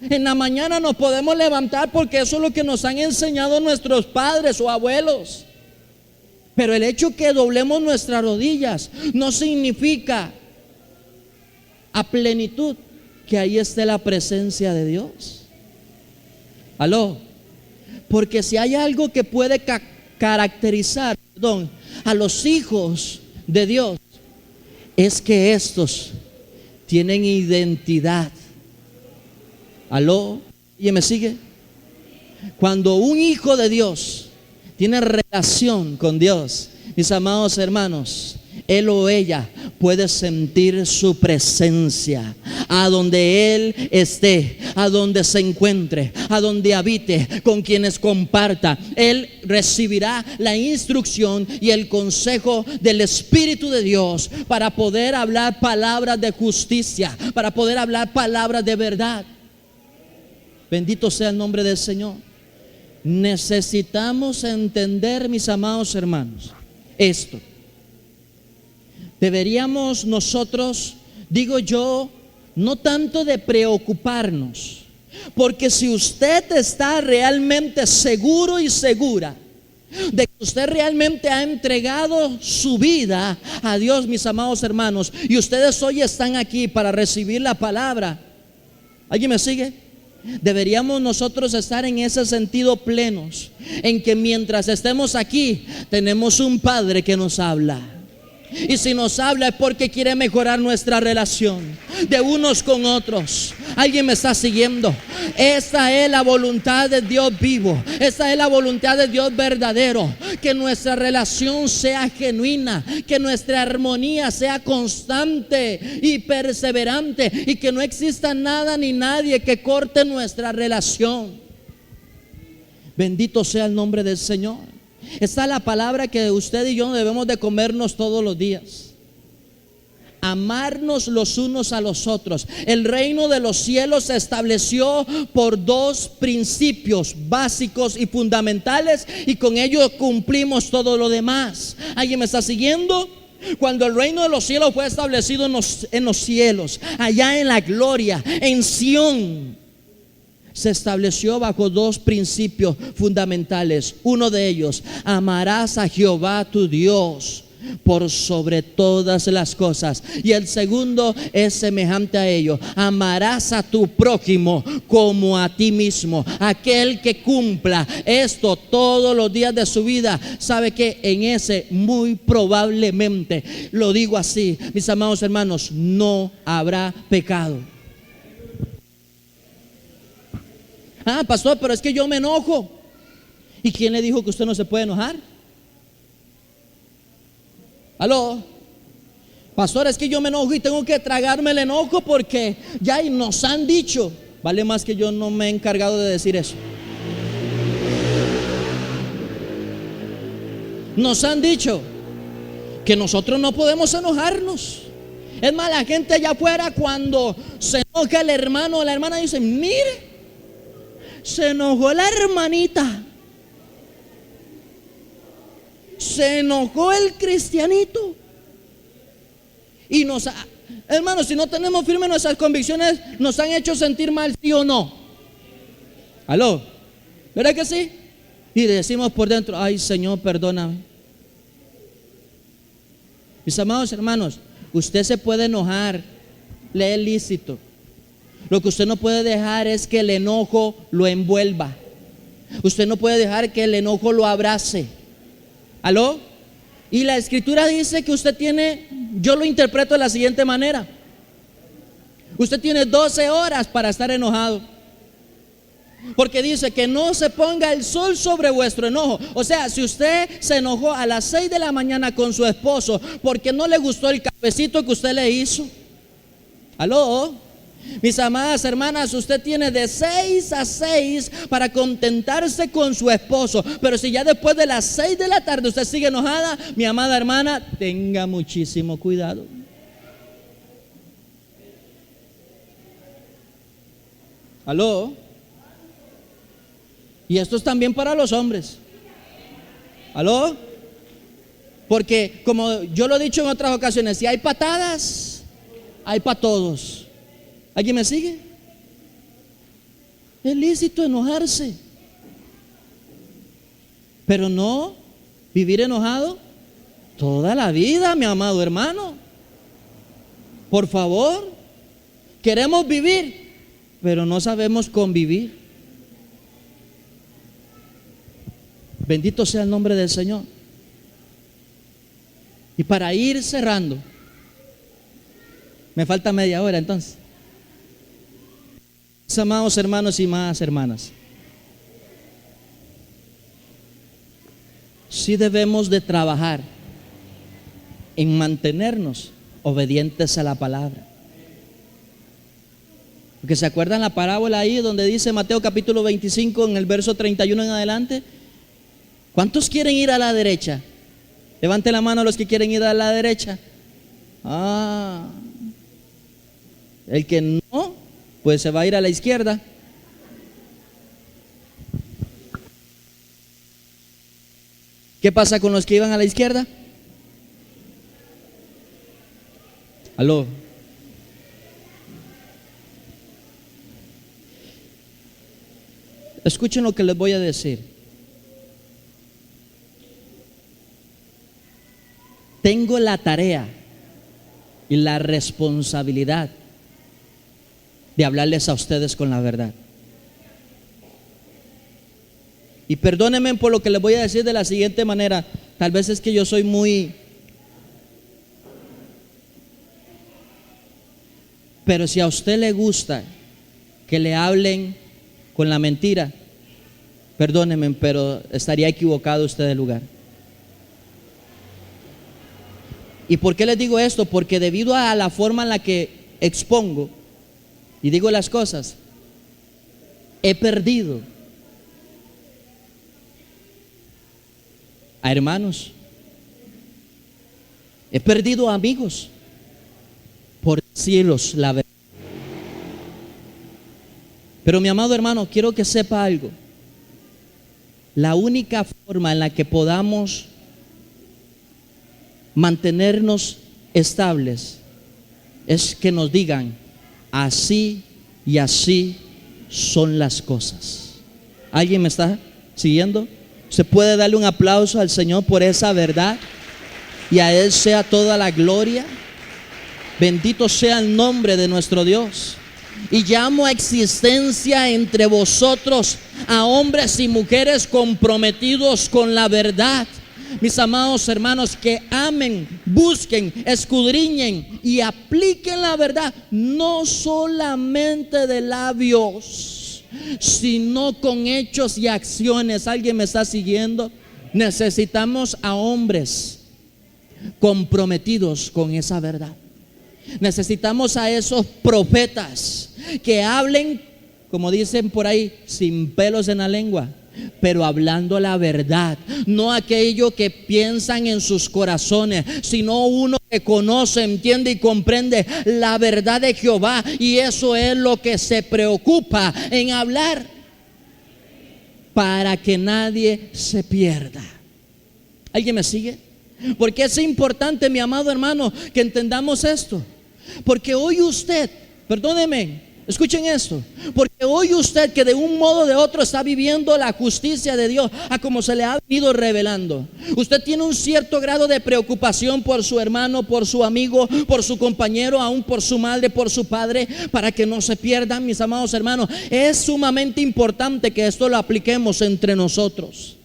En la mañana nos podemos levantar porque eso es lo que nos han enseñado nuestros padres o abuelos. Pero el hecho que doblemos nuestras rodillas no significa a plenitud que ahí esté la presencia de Dios. Aló, porque si hay algo que puede caracterizar, a los hijos de Dios, es que estos tienen identidad. Aló, ¿y me sigue? Cuando un hijo de Dios tiene relación con Dios, mis amados hermanos, él o ella puede sentir su presencia a donde él esté, a donde se encuentre, a donde habite, con quienes comparta. Él recibirá la instrucción y el consejo del Espíritu de Dios para poder hablar palabras de justicia, para poder hablar palabras de verdad. Bendito sea el nombre del Señor. Necesitamos entender, mis amados hermanos, esto. Deberíamos nosotros, digo yo, no tanto de preocuparnos, porque si usted está realmente seguro y segura de que usted realmente ha entregado su vida a Dios, mis amados hermanos, y ustedes hoy están aquí para recibir la palabra, ¿alguien me sigue? Deberíamos nosotros estar en ese sentido plenos, en que mientras estemos aquí tenemos un Padre que nos habla. Y si nos habla es porque quiere mejorar nuestra relación de unos con otros. ¿Alguien me está siguiendo? Esta es la voluntad de Dios vivo. Esta es la voluntad de Dios verdadero. Que nuestra relación sea genuina, que nuestra armonía sea constante y perseverante, y que no exista nada ni nadie que corte nuestra relación. Bendito sea el nombre del Señor. Esta es la palabra que usted y yo debemos de comernos todos los días. Amarnos los unos a los otros. El reino de los cielos se estableció por dos principios básicos y fundamentales, y con ello cumplimos todo lo demás. ¿Alguien me está siguiendo? Cuando el reino de los cielos fue establecido en los cielos, allá en la gloria, en Sión, se estableció bajo dos principios fundamentales. Uno de ellos: amarás a Jehová tu Dios por sobre todas las cosas. Y el segundo es semejante a ello: amarás a tu prójimo como a ti mismo. Aquel que cumpla esto todos los días de su vida, sabe que en ese, muy probablemente, lo digo así, mis amados hermanos, no habrá pecado. Ah, pastor, pero es que yo me enojo. ¿Y quién le dijo que usted no se puede enojar? Aló, pastor, es que yo me enojo y tengo que tragarme el enojo porque ya nos han dicho. Vale más que yo no me he encargado de decir eso. Nos han dicho que nosotros no podemos enojarnos. Es más, la gente allá afuera, cuando se enoja el hermano o la hermana, dice: mire, se enojó la hermanita, se enojó el cristianito. Y hermanos, si no tenemos firmes nuestras convicciones, nos han hecho sentir mal, ¿sí o no? ¿Aló? ¿Verdad que sí? Y decimos por dentro: ay, Señor, perdóname. Mis amados hermanos, usted se puede enojar, le es lícito. Lo que usted no puede dejar es que el enojo lo envuelva. Usted no puede dejar que el enojo lo abrace. ¿Aló? Y la escritura dice que usted tiene, yo lo interpreto de la siguiente manera: usted tiene 12 horas para estar enojado, porque dice que no se ponga el sol sobre vuestro enojo. O sea, si usted se enojó a las 6 de la mañana con su esposo porque no le gustó el cafecito que usted le hizo, ¿aló? Mis amadas hermanas, usted tiene de 6 a 6 para contentarse con su esposo. Pero si ya después de las 6 de la tarde usted sigue enojada, mi amada hermana, tenga muchísimo cuidado. ¿Aló? Y esto es también para los hombres. ¿Aló? Porque como yo lo he dicho en otras ocasiones, si hay patadas, hay para todos. ¿Alguien me sigue? Es lícito enojarse, pero no vivir enojado toda la vida, mi amado hermano. Por favor, queremos vivir, pero no sabemos convivir. Bendito sea el nombre del Señor. Y para ir cerrando, me falta media hora entonces. Mis amados hermanos y más hermanas, sí debemos de trabajar en mantenernos obedientes a la palabra. Porque se acuerdan la parábola ahí donde dice Mateo capítulo 25 en el verso 31 en adelante. ¿Cuántos quieren ir a la derecha? Levante la mano a los que quieren ir a la derecha. El que no, pues se va a ir a la izquierda. ¿Qué pasa con los que iban a la izquierda? ¿Aló? Escuchen lo que les voy a decir. Tengo la tarea y la responsabilidad de hablarles a ustedes con la verdad. Y perdónenme por lo que les voy a decir de la siguiente manera. Tal vez es que yo soy muy... Pero si a usted le gusta que le hablen con la mentira, perdónenme, pero estaría equivocado usted del lugar. ¿Y por qué les digo esto? Porque debido a la forma en la que expongo y digo las cosas, he perdido a hermanos, he perdido a amigos por decirlos la verdad. Pero mi amado hermano, quiero que sepa algo. La única forma en la que podamos mantenernos estables es que nos digan así y así son las cosas. ¿Alguien me está siguiendo? ¿Se puede darle un aplauso al Señor por esa verdad? Y a Él sea toda la gloria. Bendito sea el nombre de nuestro Dios. Y llamo a existencia entre vosotros a hombres y mujeres comprometidos con la verdad. Mis amados hermanos, que amen, busquen, escudriñen y apliquen la verdad, no solamente de labios, sino con hechos y acciones. ¿Alguien me está siguiendo? Necesitamos a hombres comprometidos con esa verdad. Necesitamos a esos profetas que hablen, como dicen por ahí, sin pelos en la lengua, pero hablando la verdad, no aquello que piensan en sus corazones, sino uno que conoce, entiende y comprende la verdad de Jehová. Y eso es lo que se preocupa en hablar, para que nadie se pierda. ¿Alguien me sigue? Porque es importante, mi amado hermano, que entendamos esto. Porque hoy usted, perdóneme, escuchen esto, porque hoy usted que de un modo o de otro está viviendo la justicia de Dios a como se le ha venido revelando, usted tiene un cierto grado de preocupación por su hermano, por su amigo, por su compañero, aún por su madre, por su padre, para que no se pierdan, mis amados hermanos. Es sumamente importante que esto lo apliquemos entre nosotros.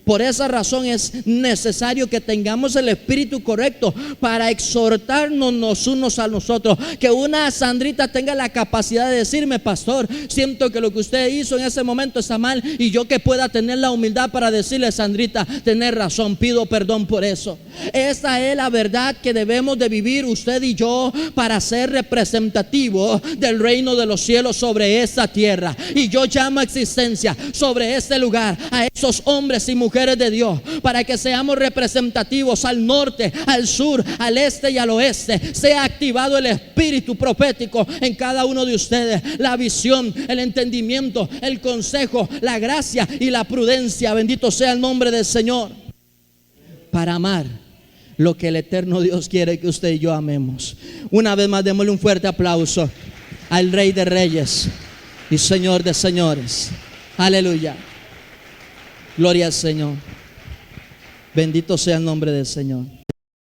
Por esa razón es necesario que tengamos el espíritu correcto para exhortarnos los unos a nosotros. Que una Sandrita tenga la capacidad de decirme: pastor, siento que lo que usted hizo en ese momento está mal, y yo que pueda tener la humildad para decirle: Sandrita, tenés razón, pido perdón por eso. Esa es la verdad que debemos de vivir usted y yo para ser representativos del reino de los cielos sobre esta tierra. Y yo llamo a existencia sobre este lugar a esos hombres y mujeres de Dios, para que seamos representativos al norte, al sur, al este y al oeste. Sea activado el espíritu profético en cada uno de ustedes, la visión, el entendimiento, el consejo, la gracia y la prudencia. Bendito sea el nombre del Señor, para amar lo que el eterno Dios quiere que usted y yo amemos. Una vez más, démosle un fuerte aplauso al Rey de Reyes y Señor de Señores. Aleluya. Gloria al Señor. Bendito sea el nombre del Señor.